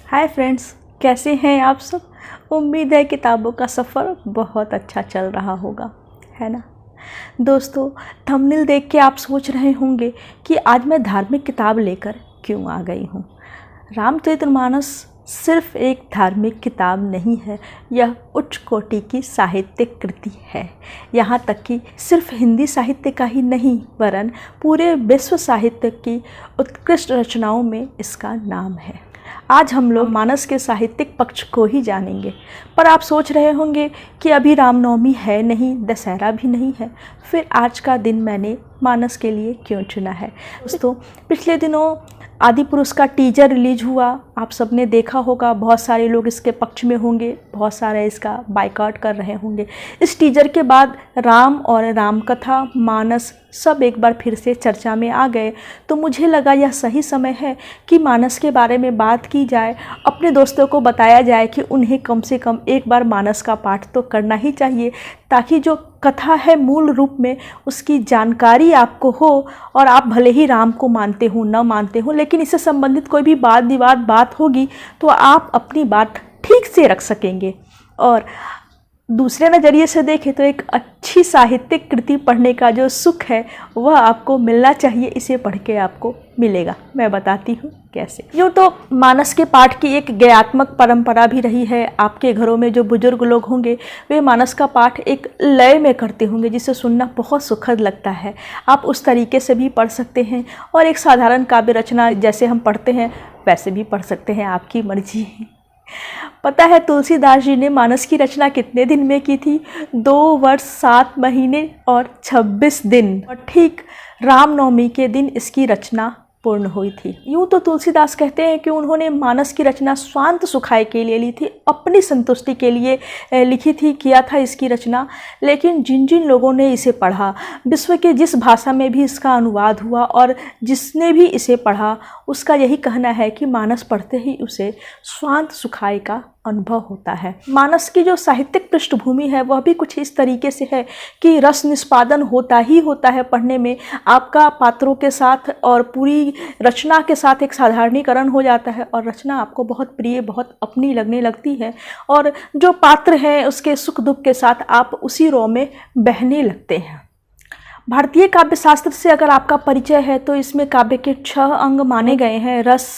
Hi friends, कैसे हैं आप सब। उम्मीद है किताबों का सफ़र बहुत अच्छा चल रहा होगा, है ना। दोस्तों, थंबनेल देख के आप सोच रहे होंगे कि आज मैं धार्मिक किताब लेकर क्यों आ गई हूँ। रामचरितमानस सिर्फ एक धार्मिक किताब नहीं है, यह उच्च कोटि की साहित्यिक कृति है। यहाँ तक कि सिर्फ हिंदी साहित्य का ही नहीं, वरन पूरे विश्व साहित्य की उत्कृष्ट रचनाओं में इसका नाम है। आज हम लोग मानस के साहित्यिक पक्ष को ही जानेंगे। पर आप सोच रहे होंगे कि अभी रामनवमी है नहीं, दशहरा भी नहीं है, फिर आज का दिन मैंने मानस के लिए क्यों चुना है। दोस्तों, पिछले दिनों आदिपुरुष का टीजर रिलीज हुआ, आप सबने देखा होगा। बहुत सारे लोग इसके पक्ष में होंगे, बहुत सारे इसका बायकॉट कर रहे होंगे। इस टीजर के बाद राम और राम कथा, मानस सब एक बार फिर से चर्चा में आ गए। तो मुझे लगा यह सही समय है कि मानस के बारे में बात की जाए, अपने दोस्तों को बताया जाए कि उन्हें कम से कम एक बार मानस का पाठ तो करना ही चाहिए, ताकि जो कथा है मूल रूप में उसकी जानकारी आपको हो। और आप भले ही राम को मानते हो न मानते हो, लेकिन इससे संबंधित कोई भी वाद विवाद बात होगी तो आप अपनी बात ठीक से रख सकेंगे। और दूसरे नज़रिए से देखें तो एक अच्छी साहित्यिक कृति पढ़ने का जो सुख है वह आपको मिलना चाहिए। इसे पढ़ के आपको मिलेगा, मैं बताती हूँ कैसे। यूँ तो मानस के पाठ की एक ज्ञात्मक परंपरा भी रही है। आपके घरों में जो बुजुर्ग लोग होंगे वे मानस का पाठ एक लय में करते होंगे, जिसे सुनना बहुत सुखद लगता है। आप उस तरीके से भी पढ़ सकते हैं और एक साधारण काव्य रचना जैसे हम पढ़ते हैं वैसे भी पढ़ सकते हैं, आपकी मर्जी है। पता है तुलसीदास जी ने मानस की रचना कितने दिन में की थी? 2 वर्ष 7 महीने और 26 दिन। और ठीक रामनवमी के दिन इसकी रचना पूर्ण हुई थी। यूँ तो तुलसीदास कहते हैं कि उन्होंने मानस की रचना स्वांत सुखाय के लिए ली थी, अपनी संतुष्टि के लिए लिखी थी, किया था इसकी रचना। लेकिन जिन जिन लोगों ने इसे पढ़ा, विश्व के जिस भाषा में भी इसका अनुवाद हुआ और जिसने भी इसे पढ़ा, उसका यही कहना है कि मानस पढ़ते ही उसे स्वांत सुखाय का अनुभव होता है। मानस की जो साहित्यिक पृष्ठभूमि है वह भी कुछ इस तरीके से है कि रस निष्पादन होता ही होता है पढ़ने में। आपका पात्रों के साथ और पूरी रचना के साथ एक साधारणीकरण हो जाता है और रचना आपको बहुत प्रिय, बहुत अपनी लगने लगती है। और जो पात्र हैं उसके सुख दुख के साथ आप उसी रौ में बहने लगते हैं। भारतीय काव्य शास्त्र से अगर आपका परिचय है तो इसमें काव्य के 6 अंग माने गए हैं: रस,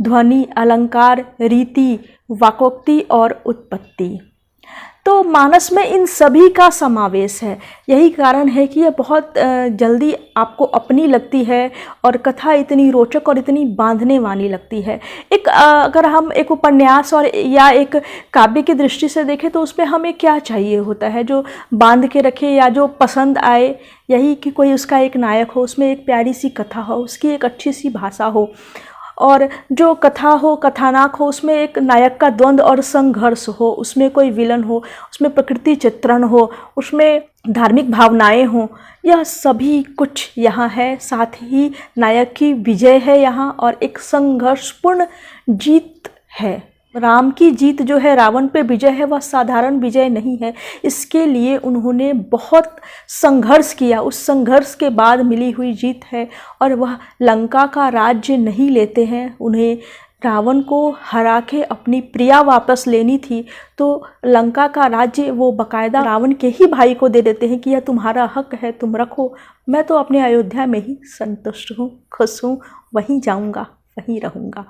ध्वनि, अलंकार, रीति, वाकोक्ति और उत्पत्ति। तो मानस में इन सभी का समावेश है। यही कारण है कि यह बहुत जल्दी आपको अपनी लगती है और कथा इतनी रोचक और इतनी बांधने वाली लगती है। अगर हम एक उपन्यास और या एक काव्य की दृष्टि से देखें तो उसमें हमें क्या चाहिए होता है जो बांध के रखे या जो पसंद आए। यही कि कोई उसका एक नायक हो, उसमें एक प्यारी सी कथा हो, उसकी एक अच्छी सी भाषा हो, और जो कथा हो, कथानक हो, उसमें एक नायक का द्वंद्व और संघर्ष हो, उसमें कोई विलन हो, उसमें प्रकृति चित्रण हो, उसमें धार्मिक भावनाएं हो। यह सभी कुछ यहाँ है। साथ ही नायक की विजय है यहाँ और एक संघर्षपूर्ण जीत है। राम की जीत जो है, रावण पे विजय है, वह साधारण विजय नहीं है। इसके लिए उन्होंने बहुत संघर्ष किया, उस संघर्ष के बाद मिली हुई जीत है। और वह लंका का राज्य नहीं लेते हैं, उन्हें रावण को हरा के अपनी प्रिया वापस लेनी थी। तो लंका का राज्य वो बाकायदा रावण के ही भाई को दे देते हैं कि यह तुम्हारा हक है, तुम रखो, मैं तो अपने अयोध्या में ही संतुष्ट हूँ, खुश हूँ, वहीं जाऊँगा, वहीं रहूँगा।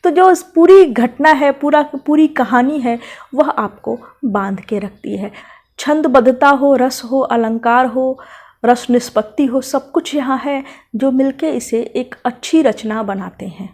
तो जो पूरी घटना है, पूरी कहानी है, वह आपको बांध के रखती है। छंदबद्धता हो, रस हो, अलंकार हो, रस निष्पत्ति हो, सब कुछ यहाँ है जो मिलके इसे एक अच्छी रचना बनाते हैं।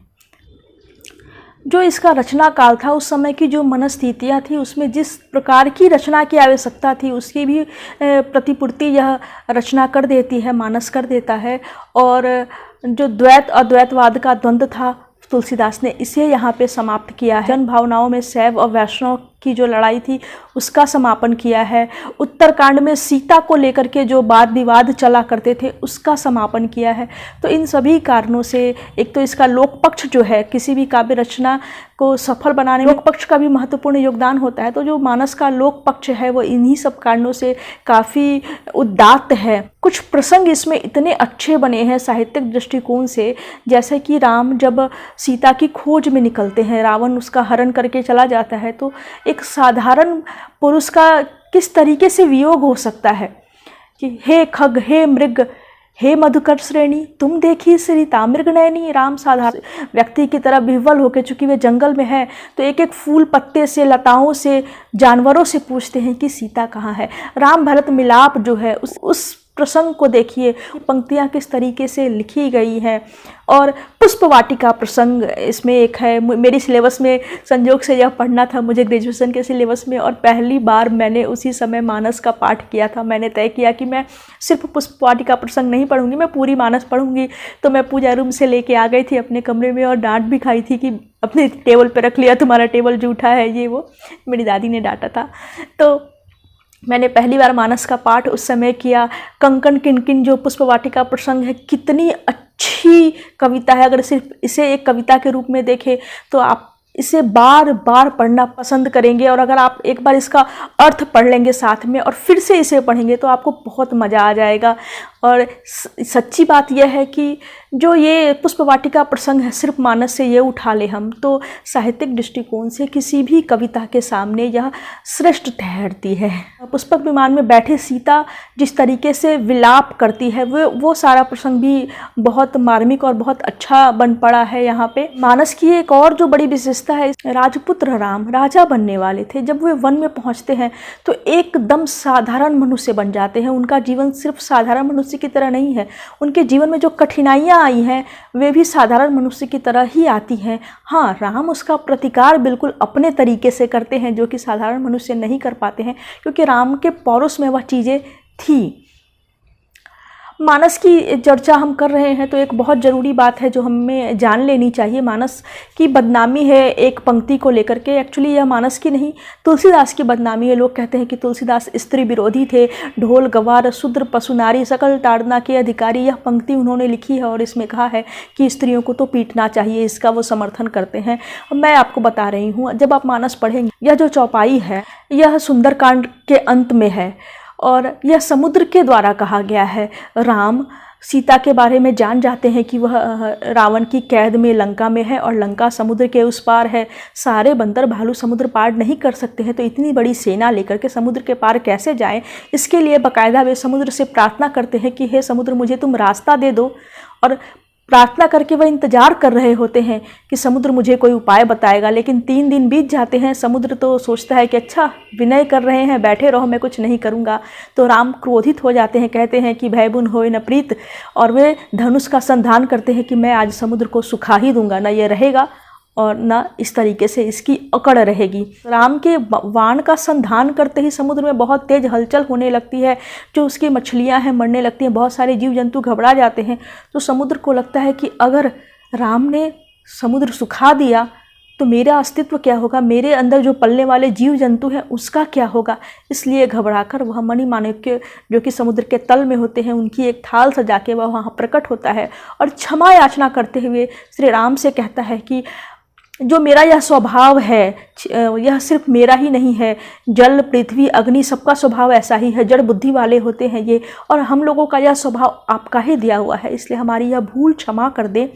जो इसका रचना काल था, उस समय की जो मनस्थितियाँ थी, उसमें जिस प्रकार की रचना की आवश्यकता थी उसकी भी प्रतिपूर्ति यह रचना कर देती है, मानस कर देता है। और जो द्वैत अद्वैतवाद का द्वंद्व था, तुलसीदास ने इसे यहाँ पे समाप्त किया है। जन भावनाओं में शैव और वैष्णव की जो लड़ाई थी उसका समापन किया है। उत्तरकांड में सीता को लेकर के जो वाद विवाद चला करते थे उसका समापन किया है। तो इन सभी कारणों से एक तो इसका लोक पक्ष जो है, किसी भी काव्य रचना को सफल बनाने में लोक पक्ष का भी महत्वपूर्ण योगदान होता है। तो जो मानस का लोक पक्ष है वो इन्हीं सब कारणों से काफ़ी उदात्त है। कुछ प्रसंग इसमें इतने अच्छे बने हैं साहित्यिक दृष्टिकोण से, जैसे कि राम जब सीता की खोज में निकलते हैं, रावण उसका हरण करके चला जाता है, तो एक साधारण पुरुष का किस तरीके से वियोग हो सकता है कि हे खग, हे मृग, हे मधुकर श्रेणी, तुम देखी सरिता मृगनयनी। राम साधारण व्यक्ति की तरह विह्वल होकर, चूंकि वे जंगल में है तो एक एक फूल पत्ते से, लताओं से, जानवरों से पूछते हैं कि सीता कहाँ है। राम भरत मिलाप जो है उस प्रसंग को देखिए, पंक्तियाँ किस तरीके से लिखी गई हैं। और पुष्प वाटिका प्रसंग इसमें एक है। मेरी सिलेबस में संयोग से यह पढ़ना था मुझे ग्रेजुएशन के सिलेबस में, और पहली बार मैंने उसी समय मानस का पाठ किया था। मैंने तय किया कि मैं सिर्फ पुष्प वाटिका प्रसंग नहीं पढ़ूंगी, मैं पूरी मानस पढ़ूंगी। तो मैं पूजा रूम से लेके आ गई थी अपने कमरे में और डांट भी खाई थी कि अपने टेबल पर रख लिया, तुम्हारा टेबल जूठा है, ये वो मेरी दादी ने डांटा था। तो मैंने पहली बार मानस का पाठ उस समय किया। कंकन किनकिन जो पुष्प वाटिका प्रसंग है, कितनी अच्छी कविता है। अगर सिर्फ इसे एक कविता के रूप में देखें तो आप इसे बार बार पढ़ना पसंद करेंगे, और अगर आप एक बार इसका अर्थ पढ़ लेंगे साथ में और फिर से इसे पढ़ेंगे तो आपको बहुत मज़ा आ जाएगा। और सच्ची बात यह है कि जो ये पुष्प वाटिका प्रसंग है, सिर्फ मानस से ये उठा ले हम तो साहित्यिक दृष्टिकोण से किसी भी कविता के सामने यह श्रेष्ठ ठहरती है। पुष्पक विमान में बैठे सीता जिस तरीके से विलाप करती है, वो सारा प्रसंग भी बहुत मार्मिक और बहुत अच्छा बन पड़ा है। यहाँ पे मानस की एक और जो बड़ी विशेषता है, राजपुत्र राम राजा बनने वाले थे, जब वे वन में पहुँचते हैं तो एकदम साधारण मनुष्य बन जाते हैं। उनका जीवन सिर्फ साधारण मनुष्य की तरह नहीं है, उनके जीवन में जो कठिनाइयाँ आई हैं वे भी साधारण मनुष्य की तरह ही आती हैं। हाँ, राम उसका प्रतिकार बिल्कुल अपने तरीके से करते हैं जो कि साधारण मनुष्य नहीं कर पाते हैं, क्योंकि राम के पौरुष में वह चीज़ें थी। मानस की चर्चा हम कर रहे हैं तो एक बहुत ज़रूरी बात है जो हमें जान लेनी चाहिए। मानस की बदनामी है एक पंक्ति को लेकर के। एक्चुअली यह मानस की नहीं, तुलसीदास की बदनामी है। लोग कहते हैं कि तुलसीदास स्त्री विरोधी थे, ढोल गवार शूद्र पशु नारी सकल ताड़ना के अधिकारी। यह पंक्ति उन्होंने लिखी है और इसमें कहा है कि स्त्रियों को तो पीटना चाहिए, इसका वो समर्थन करते हैं। मैं आपको बता रही हूँ, जब आप मानस पढ़ेंगे, यह जो चौपाई है यह सुंदरकांड के अंत में है और यह समुद्र के द्वारा कहा गया है। राम सीता के बारे में जान जाते हैं कि वह रावण की कैद में लंका में है और लंका समुद्र के उस पार है। सारे बंदर भालू समुद्र पार नहीं कर सकते हैं, तो इतनी बड़ी सेना लेकर के समुद्र के पार कैसे जाएं? इसके लिए बाकायदा वे समुद्र से प्रार्थना करते हैं कि हे समुद्र, मुझे तुम रास्ता दे दो। और प्रार्थना करके वह इंतजार कर रहे होते हैं कि समुद्र मुझे कोई उपाय बताएगा। लेकिन 3 दिन बीत जाते हैं। समुद्र तो सोचता है कि अच्छा विनय कर रहे हैं, बैठे रहो, मैं कुछ नहीं करूँगा। तो राम क्रोधित हो जाते हैं, कहते हैं कि भयबुन होए न प्रीत, और वे धनुष का संधान करते हैं कि मैं आज समुद्र को सुखा ही दूंगा, ना ये रहेगा और न इस तरीके से इसकी अकड़ रहेगी। राम के बाण का संधान करते ही समुद्र में बहुत तेज हलचल होने लगती है। जो उसकी मछलियां हैं मरने लगती हैं, बहुत सारे जीव जंतु घबरा जाते हैं। तो समुद्र को लगता है कि अगर राम ने समुद्र सुखा दिया तो मेरा अस्तित्व क्या होगा, मेरे अंदर जो पलने वाले जीव जंतु हैं उसका क्या होगा। इसलिए घबराकर वह मणिमाणिक्य जो कि समुद्र के तल में होते हैं उनकी एक थाल सजा के वह वहाँ प्रकट होता है और क्षमा याचना करते हुए श्री राम से कहता है कि जो मेरा यह स्वभाव है, यह सिर्फ मेरा ही नहीं है, जल पृथ्वी अग्नि सबका स्वभाव ऐसा ही है, जड़ बुद्धि वाले होते हैं ये, और हम लोगों का यह स्वभाव आपका ही दिया हुआ है, इसलिए हमारी यह भूल क्षमा कर दें।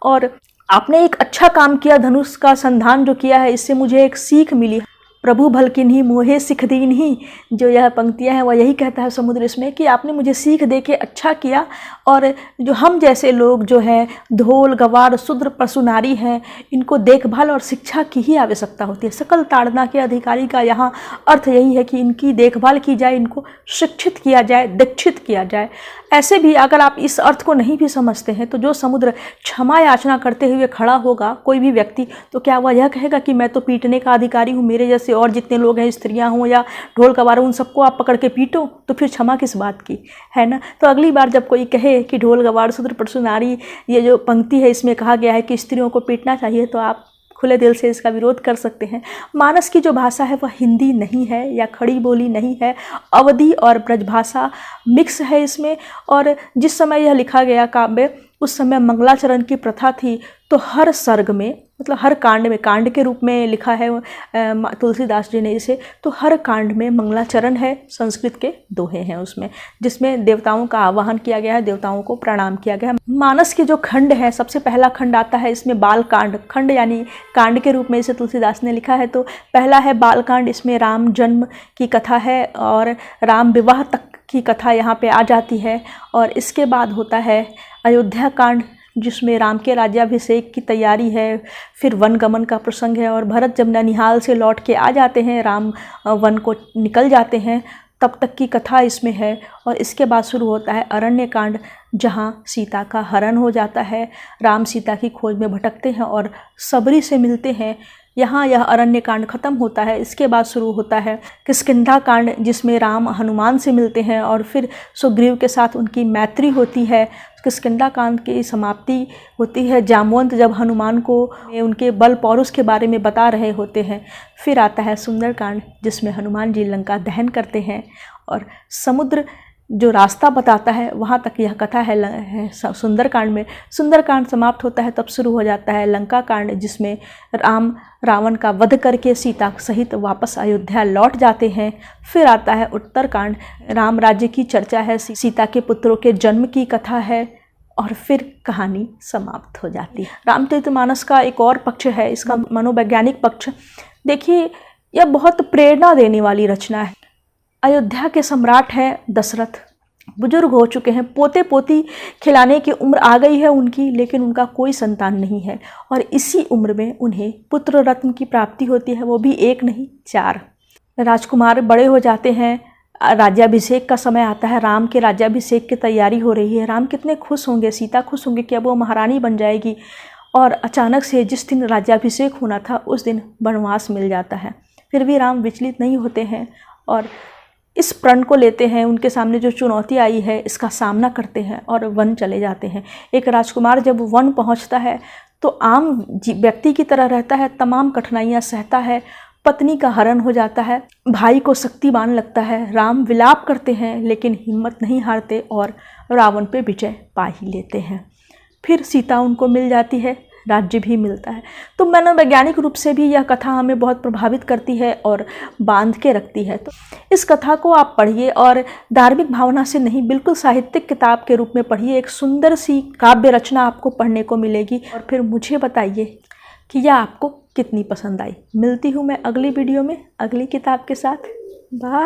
और आपने एक अच्छा काम किया, धनुष का संधान जो किया है, इससे मुझे एक सीख मिली। प्रभु भलकिन्ही मोहे सिख दीन्ही, जो यह पंक्तियां हैं वह यही कहता है समुद्र इसमें कि आपने मुझे सीख दे के अच्छा किया। और जो हम जैसे लोग जो हैं धोल गवार शूद्र पशु नारी हैं, इनको देखभाल और शिक्षा की ही आवश्यकता होती है। सकल ताड़ना के अधिकारी का यहाँ अर्थ यही है कि इनकी देखभाल की जाए, इनको शिक्षित किया जाए, दीक्षित किया जाए। ऐसे भी अगर आप इस अर्थ को नहीं भी समझते हैं तो जो समुद्र क्षमा याचना करते हुए खड़ा होगा कोई भी व्यक्ति, तो क्या वह यह कहेगा कि मैं तो पीटने का अधिकारी हूँ, मेरे जैसे और जितने लोग हैं, स्त्रियां हों या ढोल कवार, उन सबको आप पकड़ के पीटो, तो फिर क्षमा किस बात की, है ना। तो अगली बार जब कोई कहे कि ढोल गवार शूद्र पशु नारी, ये जो पंक्ति है इसमें कहा गया है कि स्त्रियों को पीटना चाहिए, तो आप खुले दिल से इसका विरोध कर सकते हैं। मानस की जो भाषा है वह हिंदी नहीं है या खड़ी बोली नहीं है, अवधी और ब्रजभाषा मिक्स है इसमें। और जिस समय यह लिखा गया काव्य उस समय मंगलाचरण की प्रथा थी, तो हर सर्ग में मतलब हर कांड में, कांड के रूप में लिखा है तुलसीदास जी ने इसे, तो हर कांड में मंगलाचरण है। संस्कृत के दोहे हैं उसमें, जिसमें देवताओं का आवाहन किया गया है, देवताओं को प्रणाम किया गया है। मानस के जो खंड है, सबसे पहला खंड आता है इसमें बाल कांड, खंड यानी कांड के रूप में इसे तुलसीदास ने लिखा है। तो पहला है बाल कांड, इसमें राम जन्म की कथा है और राम विवाह तक की कथा यहाँ पे आ जाती है। और इसके बाद होता है अयोध्या कांड, जिसमें राम के राज्याभिषेक की तैयारी है, फिर वन गमन का प्रसंग है और भरत जब ननिहाल से लौट के आ जाते हैं, राम वन को निकल जाते हैं, तब तक की कथा इसमें है। और इसके बाद शुरू होता है अरण्य कांड, जहाँ सीता का हरण हो जाता है, राम सीता की खोज में भटकते हैं और सबरी से मिलते हैं। यहाँ यह अरण्य कांड खत्म होता है। इसके बाद शुरू होता है किष्किंधा कांड, जिसमें राम हनुमान से मिलते हैं और फिर सुग्रीव के साथ उनकी मैत्री होती है। किष्किंधा कांड की समाप्ति होती है जामवंत जब हनुमान को उनके बल पौरुष के बारे में बता रहे होते हैं। फिर आता है सुंदर कांड, जिसमें हनुमान जी लंका दहन करते हैं और समुद्र जो रास्ता बताता है वहाँ तक यह कथा है सुंदरकांड में। सुंदरकांड समाप्त होता है तब शुरू हो जाता है लंका कांड, जिसमें राम रावण का वध करके सीता सहित वापस अयोध्या लौट जाते हैं। फिर आता है उत्तरकांड, राम राज्य की चर्चा है, सीता के पुत्रों के जन्म की कथा है और फिर कहानी समाप्त हो जाती है। रामचरितमानस का एक और पक्ष है, इसका मनोवैज्ञानिक पक्ष। देखिए, यह बहुत प्रेरणा देने वाली रचना है। अयोध्या के सम्राट हैं दशरथ, बुजुर्ग हो चुके हैं, पोते पोती खिलाने की उम्र आ गई है उनकी, लेकिन उनका कोई संतान नहीं है। और इसी उम्र में उन्हें पुत्र रत्न की प्राप्ति होती है, वो भी एक नहीं 4। राजकुमार बड़े हो जाते हैं, राज्याभिषेक का समय आता है, राम के राज्याभिषेक की तैयारी हो रही है। राम कितने खुश होंगे, सीता खुश होंगे कि अब वो महारानी बन जाएगी। और अचानक से जिस दिन राज्याभिषेक होना था उस दिन वनवास मिल जाता है। फिर भी राम विचलित नहीं होते हैं और इस प्रण को लेते हैं, उनके सामने जो चुनौती आई है इसका सामना करते हैं और वन चले जाते हैं। एक राजकुमार जब वन पहुंचता है तो आम व्यक्ति की तरह रहता है, तमाम कठिनाइयां सहता है, पत्नी का हरण हो जाता है, भाई को शक्तिवान लगता है। राम विलाप करते हैं लेकिन हिम्मत नहीं हारते और रावण पे विजय पा ही लेते हैं। फिर सीता उनको मिल जाती है, राज्य भी मिलता है। तो मनोवैज्ञानिक रूप से भी यह कथा हमें बहुत प्रभावित करती है और बांध के रखती है। तो इस कथा को आप पढ़िए और धार्मिक भावना से नहीं, बिल्कुल साहित्यिक किताब के रूप में पढ़िए। एक सुंदर सी काव्य रचना आपको पढ़ने को मिलेगी और फिर मुझे बताइए कि यह आपको कितनी पसंद आई। मिलती हूँ मैं अगली वीडियो में अगली किताब के साथ। बाय।